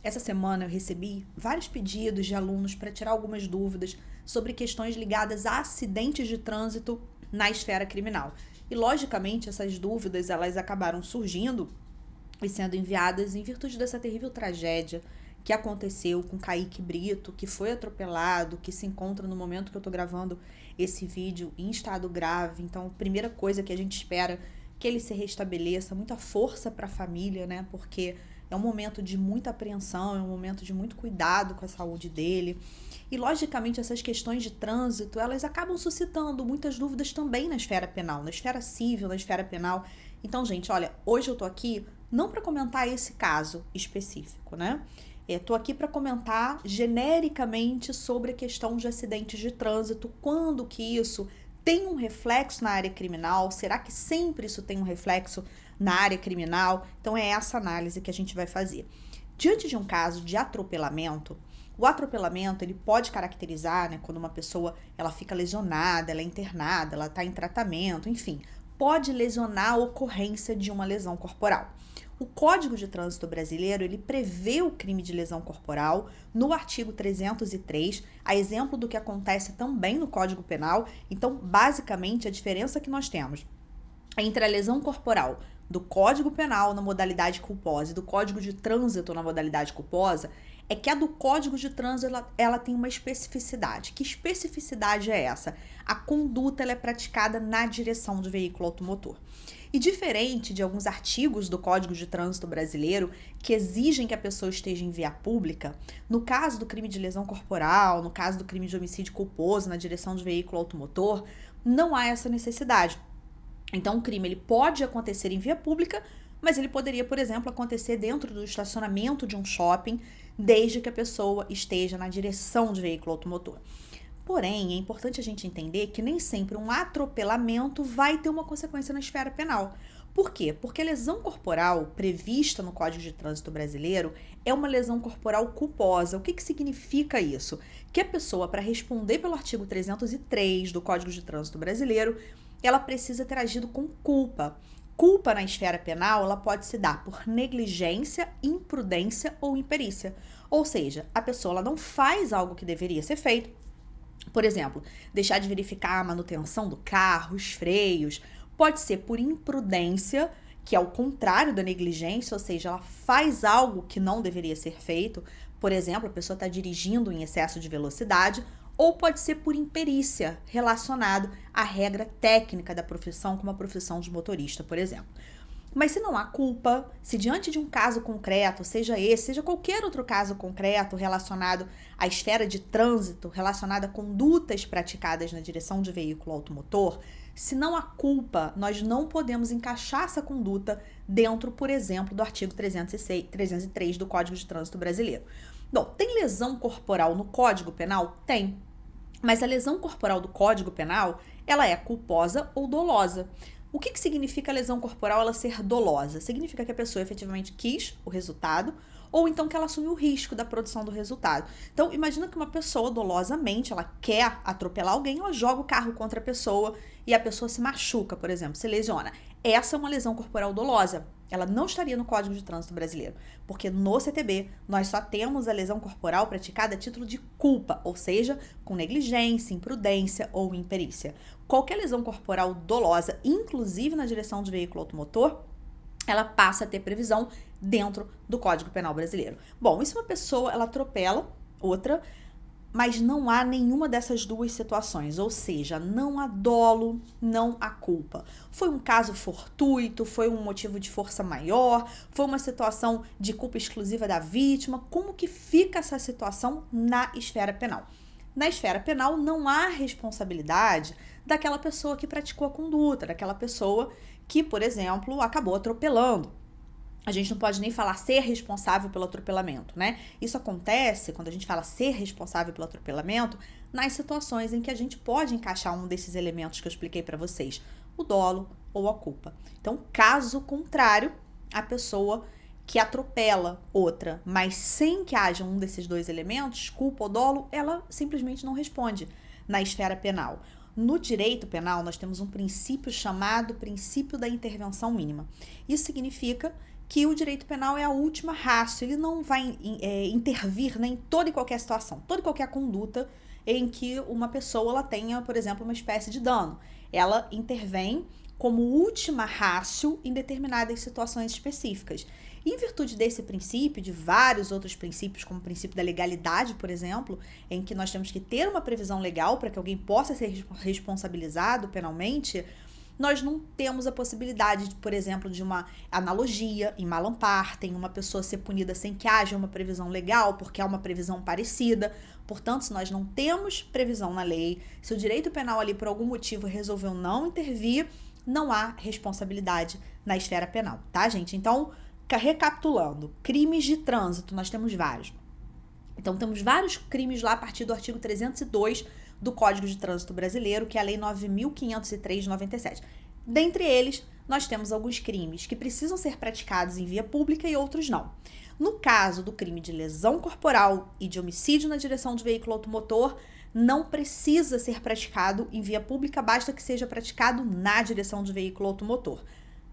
Essa semana eu recebi vários pedidos de alunos para tirar algumas dúvidas sobre questões ligadas a acidentes de trânsito na esfera criminal. E logicamente essas dúvidas elas acabaram surgindo e sendo enviadas em virtude dessa terrível tragédia que aconteceu com Kaique Brito, que foi atropelado, que se encontra no momento que eu tô gravando esse vídeo em estado grave. Então, a primeira coisa que a gente espera que ele se restabeleça, muita força para a família, né? Porque é um momento de muita apreensão, é um momento de muito cuidado com a saúde dele. E, logicamente, essas questões de trânsito, elas acabam suscitando muitas dúvidas também na esfera penal, na esfera civil, na esfera penal. Então, gente, olha, hoje eu tô aqui não para comentar esse caso específico, né? Estou aqui para comentar genericamente sobre a questão de acidentes de trânsito, quando que isso tem um reflexo na área criminal, será que sempre isso tem um reflexo na área criminal? Então é essa análise que a gente vai fazer. Diante de um caso de atropelamento, o atropelamento ele pode caracterizar, né, quando uma pessoa ela fica lesionada, ela é internada, ela está em tratamento, enfim, pode lesionar a ocorrência de uma lesão corporal. O Código de Trânsito Brasileiro, ele prevê o crime de lesão corporal no artigo 303, a exemplo do que acontece também no Código Penal. Então, basicamente, a diferença que nós temos entre a lesão corporal do Código Penal na modalidade culposa e do Código de Trânsito na modalidade culposa é que a do Código de Trânsito ela tem uma especificidade. Que especificidade é essa? A conduta ela é praticada na direção do veículo automotor. E diferente de alguns artigos do Código de Trânsito Brasileiro que exigem que a pessoa esteja em via pública, no caso do crime de lesão corporal, no caso do crime de homicídio culposo na direção do veículo automotor, não há essa necessidade. Então, o crime ele pode acontecer em via pública, mas ele poderia, por exemplo, acontecer dentro do estacionamento de um shopping, desde que a pessoa esteja na direção do veículo automotor. Porém, é importante a gente entender que nem sempre um atropelamento vai ter uma consequência na esfera penal. Por quê? Porque a lesão corporal prevista no Código de Trânsito Brasileiro é uma lesão corporal culposa. O que significa isso? Que a pessoa, para responder pelo artigo 303 do Código de Trânsito Brasileiro, ela precisa ter agido com culpa. Culpa na esfera penal, ela pode se dar por negligência, imprudência ou imperícia. Ou seja, a pessoa ela não faz algo que deveria ser feito. Por exemplo, deixar de verificar a manutenção do carro, os freios. Pode ser por imprudência, que é o contrário da negligência, ou seja, ela faz algo que não deveria ser feito. Por exemplo, a pessoa está dirigindo em excesso de velocidade. Ou pode ser por imperícia, relacionado à regra técnica da profissão, como a profissão de motorista, por exemplo. Mas se não há culpa, se diante de um caso concreto, seja esse, seja qualquer outro caso concreto relacionado à esfera de trânsito, relacionado a condutas praticadas na direção de veículo automotor, se não há culpa, nós não podemos encaixar essa conduta dentro, por exemplo, do artigo 303 do Código de Trânsito Brasileiro. Bom, tem lesão corporal no Código Penal? Tem. Mas a lesão corporal do Código Penal, ela é culposa ou dolosa. O que significa a lesão corporal ela ser dolosa? Significa que a pessoa efetivamente quis o resultado ou então que ela assumiu o risco da produção do resultado. Então, imagina que uma pessoa dolosamente, ela quer atropelar alguém, ela joga o carro contra a pessoa e a pessoa se machuca, por exemplo, se lesiona. Essa é uma lesão corporal dolosa. Ela não estaria no Código de Trânsito Brasileiro, porque no CTB nós só temos a lesão corporal praticada a título de culpa, ou seja, com negligência, imprudência ou imperícia. Qualquer lesão corporal dolosa, inclusive na direção de veículo automotor, ela passa a ter previsão dentro do Código Penal Brasileiro. Bom, e se uma pessoa ela atropela outra, mas não há nenhuma dessas duas situações, ou seja, não há dolo, não há culpa. Foi um caso fortuito, foi um motivo de força maior, foi uma situação de culpa exclusiva da vítima. Como que fica essa situação na esfera penal? Na esfera penal não há responsabilidade daquela pessoa que praticou a conduta, daquela pessoa que, por exemplo, acabou atropelando. A gente não pode nem falar ser responsável pelo atropelamento, né? Isso acontece, quando a gente fala ser responsável pelo atropelamento, nas situações em que a gente pode encaixar um desses elementos que eu expliquei para vocês, o dolo ou a culpa. Então, caso contrário, a pessoa que atropela outra, mas sem que haja um desses dois elementos, culpa ou dolo, ela simplesmente não responde na esfera penal. No direito penal, nós temos um princípio chamado princípio da intervenção mínima. Isso significa que o direito penal é a última ratio, ele não vai intervir, né, em toda e qualquer situação, toda e qualquer conduta em que uma pessoa ela tenha, por exemplo, uma espécie de dano. Ela intervém como última ratio em determinadas situações específicas. Em virtude desse princípio, de vários outros princípios, como o princípio da legalidade, por exemplo, em que nós temos que ter uma previsão legal para que alguém possa ser responsabilizado penalmente, nós não temos a possibilidade, por exemplo, de uma analogia em Malum Partem, uma pessoa ser punida sem que haja uma previsão legal, porque há uma previsão parecida. Portanto, se nós não temos previsão na lei, se o direito penal ali por algum motivo resolveu não intervir, não há responsabilidade na esfera penal, tá, gente? Então, recapitulando, crimes de trânsito, nós temos vários. Então, temos vários crimes lá a partir do artigo 302 do Código de Trânsito Brasileiro, que é a Lei 9.503 de 97. Dentre eles, nós temos alguns crimes que precisam ser praticados em via pública e outros não. No caso do crime de lesão corporal e de homicídio na direção de veículo automotor, não precisa ser praticado em via pública, basta que seja praticado na direção de veículo automotor.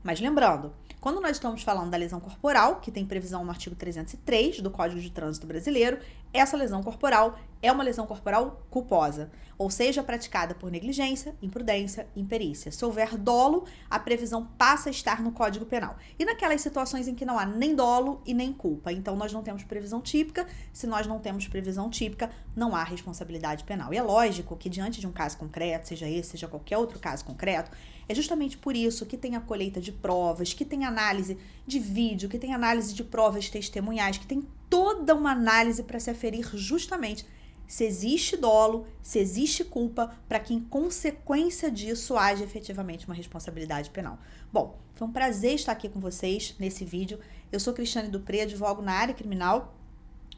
Mas lembrando, quando nós estamos falando da lesão corporal, que tem previsão no artigo 303 do Código de Trânsito Brasileiro, essa lesão corporal é uma lesão corporal culposa, ou seja, praticada por negligência, imprudência, imperícia. Se houver dolo, a previsão passa a estar no Código Penal. E naquelas situações em que não há nem dolo e nem culpa, então nós não temos previsão típica. Se nós não temos previsão típica, não há responsabilidade penal. E é lógico que diante de um caso concreto, seja esse, seja qualquer outro caso concreto, é justamente por isso que tem a colheita de provas, que tem análise de vídeo, que tem análise de provas testemunhais, que tem toda uma análise para se aferir justamente se existe dolo, se existe culpa, para que em consequência disso haja efetivamente uma responsabilidade penal. Bom, foi um prazer estar aqui com vocês nesse vídeo. Eu sou Cristiane Dupré, advogo na área criminal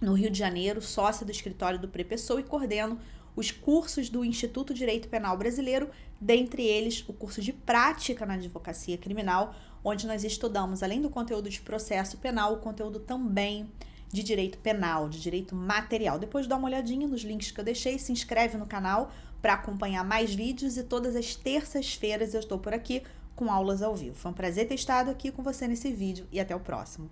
no Rio de Janeiro, sócia do escritório Dupré Pessoa e coordeno os cursos do Instituto Direito Penal Brasileiro, dentre eles o curso de prática na advocacia criminal, onde nós estudamos, além do conteúdo de processo penal, o conteúdo também de direito penal, de direito material. Depois dá uma olhadinha nos links que eu deixei, se inscreve no canal para acompanhar mais vídeos e todas as terças-feiras eu estou por aqui com aulas ao vivo. Foi um prazer ter estado aqui com você nesse vídeo e até o próximo.